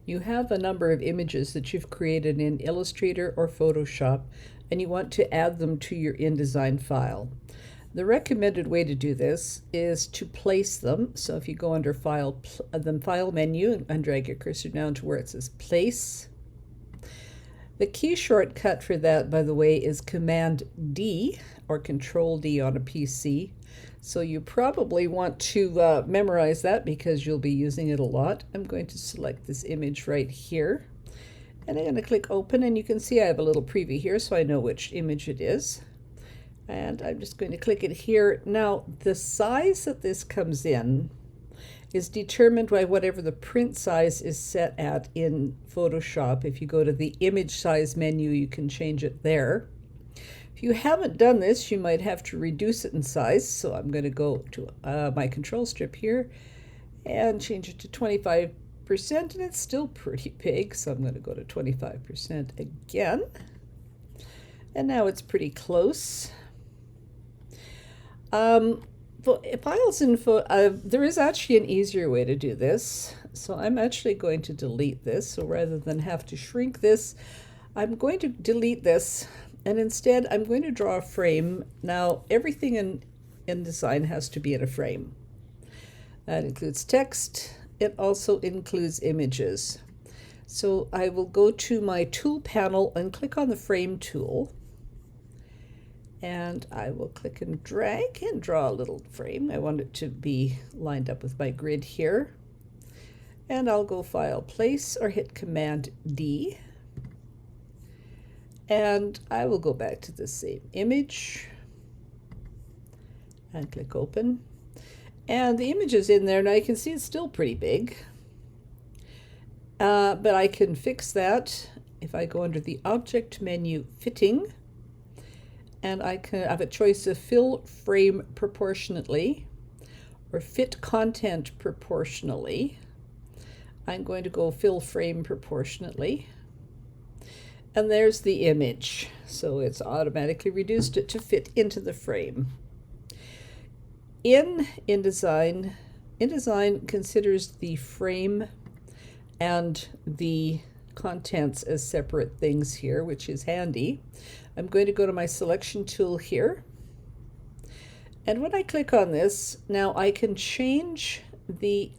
You have a number of images that you've created in Illustrator or Photoshop, and you want to add them to your InDesign file. The recommended way to do this is to place them. So if you go under File, the File menu and drag your cursor down to where it says Place. The key shortcut for that, by the way, is Command D or Control D on a PC. So you probably want to memorize that because you'll be using it a lot. I'm going to select this image right here, and I'm going to click Open, and you can see I have a little preview here so I know which image it is. And I'm just going to click it here. Now, the size that this comes in is determined by whatever the print size is set at in Photoshop. If you go to the image size menu, you can change it there. If you haven't done this, you might have to reduce it in size. So I'm going to go to my control strip here and change it to 25%, and it's still pretty big. So I'm going to go to 25% again. And now it's pretty close. Files info, there is actually an easier way to do this. So I'm actually going to delete this. So rather than have to shrink this, I'm going to delete this, and instead I'm going to draw a frame. Now everything in InDesign has to be in a frame. That includes text. It also includes images. So I will go to my tool panel and click on the frame tool. And I will click and drag and draw a little frame. I want it to be lined up with my grid here. And I'll go File, Place, or hit Command D. And I will go back to the same image and click Open. And the image is in there. Now you can see it's still pretty big. But I can fix that if I go under the Object menu, Fitting. And I can have a choice of fill frame proportionately or fit content proportionally. I'm going to go fill frame proportionately. And there's the image. So it's automatically reduced it to fit into the frame. In InDesign, InDesign considers the frame and the contents as separate things here, which is handy. I'm going to go to my selection tool here. And when I click on this, now I can change the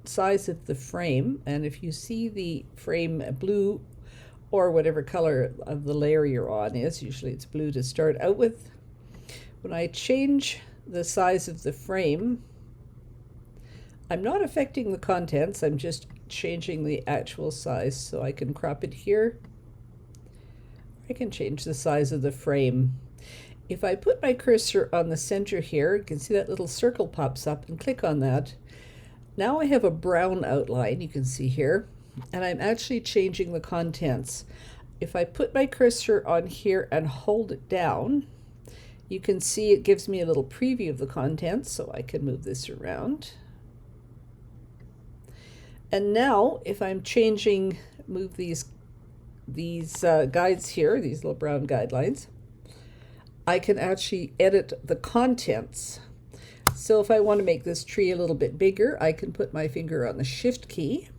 size of the frame. And if you see the frame blue or whatever color of the layer you're on is, usually it's blue to start out with. When I change the size of the frame, I'm not affecting the contents, I'm just changing the actual size. So I can crop it here. I can change the size of the frame. If I put my cursor on the center here, you can see that little circle pops up, and click on that. Now I have a brown outline, you can see here, and I'm actually changing the contents. If I put my cursor on here and hold it down, you can see it gives me a little preview of the contents, so I can move this around. And now if I'm changing, move these guides here, these little brown guidelines, I can actually edit the contents. So if I want to make this tree a little bit bigger, I can put my finger on the Shift key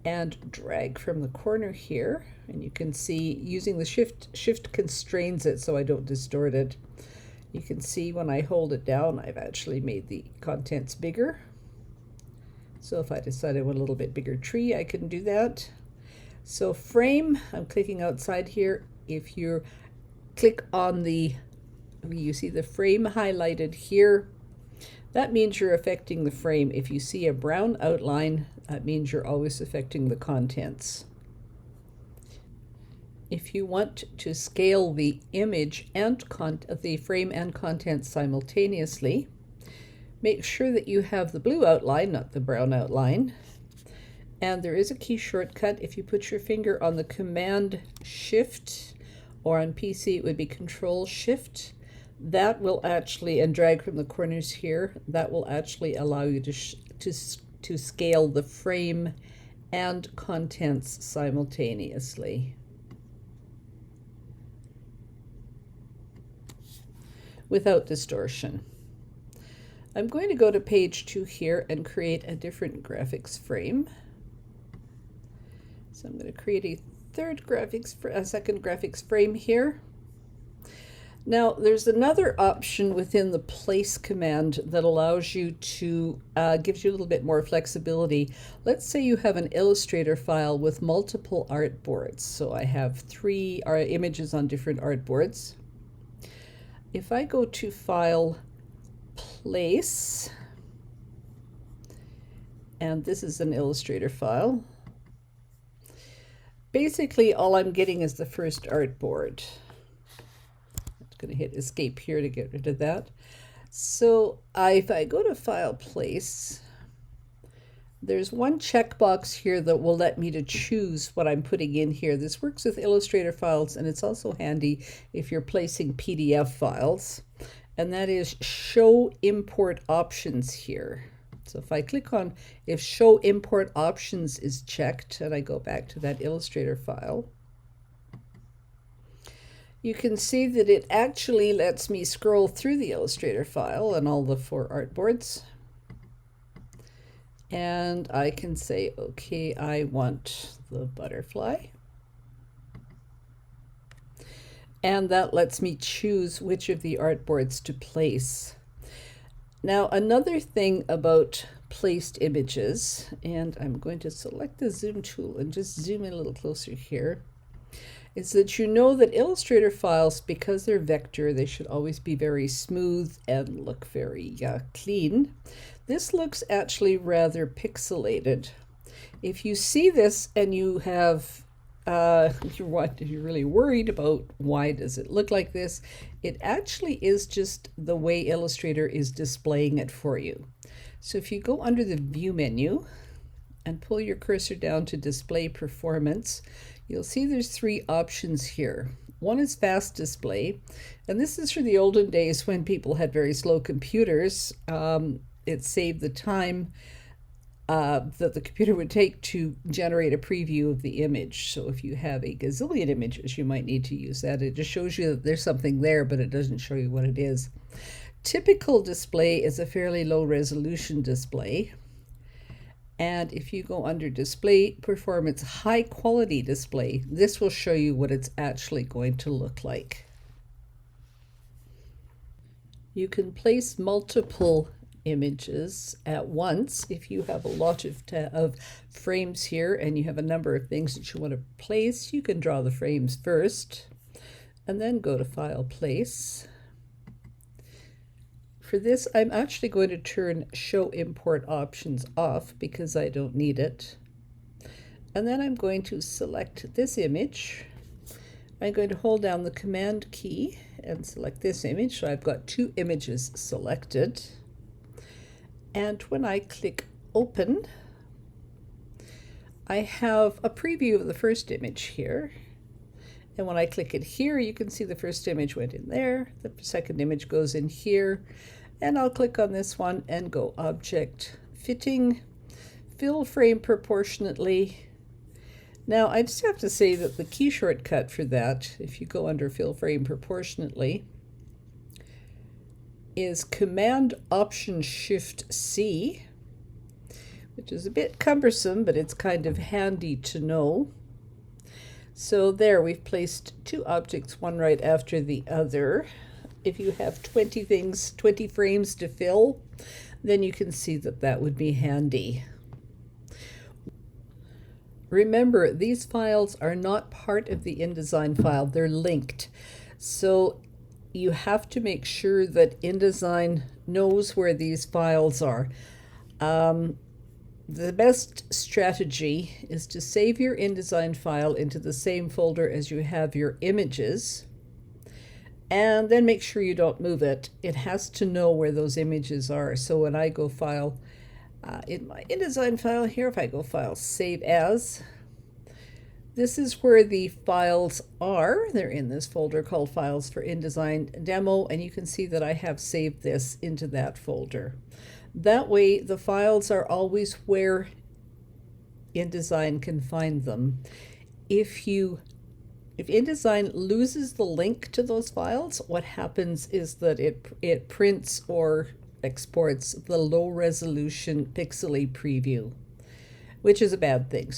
and drag from the corner here. And you can see using the shift constrains it so I don't distort it. You can see when I hold it down, I've actually made the contents bigger. So if I decide I want a little bit bigger tree, I can do that. So frame, I'm clicking outside here. If you click on you see the frame highlighted here, that means you're affecting the frame. If you see a brown outline, that means you're always affecting the contents. If you want to scale the image and the frame and content simultaneously, make sure that you have the blue outline, not the brown outline. And there is a key shortcut. If you put your finger on the Command Shift, or on PC it would be Control Shift, that will actually, and drag from the corners here, that will actually allow you to scale the frame and contents simultaneously without distortion. I'm going to go to page 2 here and create a different graphics frame. So I'm going to create a second graphics frame here. Now there's another option within the place command that allows you to, gives you a little bit more flexibility. Let's say you have an Illustrator file with multiple artboards. So I have 3 images on different artboards. If I go to File, Place, and this is an Illustrator file, basically all I'm getting is the first artboard. Going to hit escape here to get rid of that. So if I go to File, Place, there's one checkbox here that will let me to choose what I'm putting in here. This works with Illustrator files, and it's also handy if you're placing PDF files, and that is Show Import Options here. So if I click on if Show Import Options is checked, and I go back to that Illustrator file, you can see that it actually lets me scroll through the Illustrator file and all the 4 artboards. And I can say, okay, I want the butterfly. And that lets me choose which of the artboards to place. Now, another thing about placed images, and I'm going to select the zoom tool and just zoom in a little closer here, is that you know that Illustrator files, because they're vector, they should always be very smooth and look very clean. This looks actually rather pixelated. If you see this and you have, you're really worried about why does it look like this, it actually is just the way Illustrator is displaying it for you. So if you go under the View menu and pull your cursor down to Display Performance, you'll see there's 3 options here. One is Fast Display, and this is for the olden days when people had very slow computers. It saved the time that the computer would take to generate a preview of the image. So if you have a gazillion images, you might need to use that. It just shows you that there's something there, but it doesn't show you what it is. Typical display is a fairly low resolution display. And if you go under Display Performance High Quality Display, this will show you what it's actually going to look like. You can place multiple images at once if you have a lot of frames here and you have a number of things that you want to place. You can draw the frames first and then go to File, Place. For this, I'm actually going to turn Show Import Options off because I don't need it. And then I'm going to select this image. I'm going to hold down the Command key and select this image. So I've got 2 images selected. And when I click Open, I have a preview of the first image here. And when I click it here, you can see the first image went in there, the second image goes in here, and I'll click on this one and go Object, Fitting, Fill Frame Proportionately. Now, I just have to say that the key shortcut for that, if you go under Fill Frame Proportionately, is Command Option Shift C, which is a bit cumbersome, but it's kind of handy to know. So there, we've placed 2 objects, one right after the other. If you have 20 frames to fill, then you can see that that would be handy. Remember, these files are not part of the InDesign file, they're linked. So you have to make sure that InDesign knows where these files are. The best strategy is to save your InDesign file into the same folder as you have your images, and then make sure you don't move it. It has to know where those images are. So when I go File, in my InDesign file here, if I go File, Save As, this is where the files are. They're in this folder called Files for InDesign Demo, and you can see that I have saved this into that folder. That way, the files are always where InDesign can find them. If InDesign loses the link to those files, what happens is that it prints or exports the low resolution pixely preview, which is a bad thing.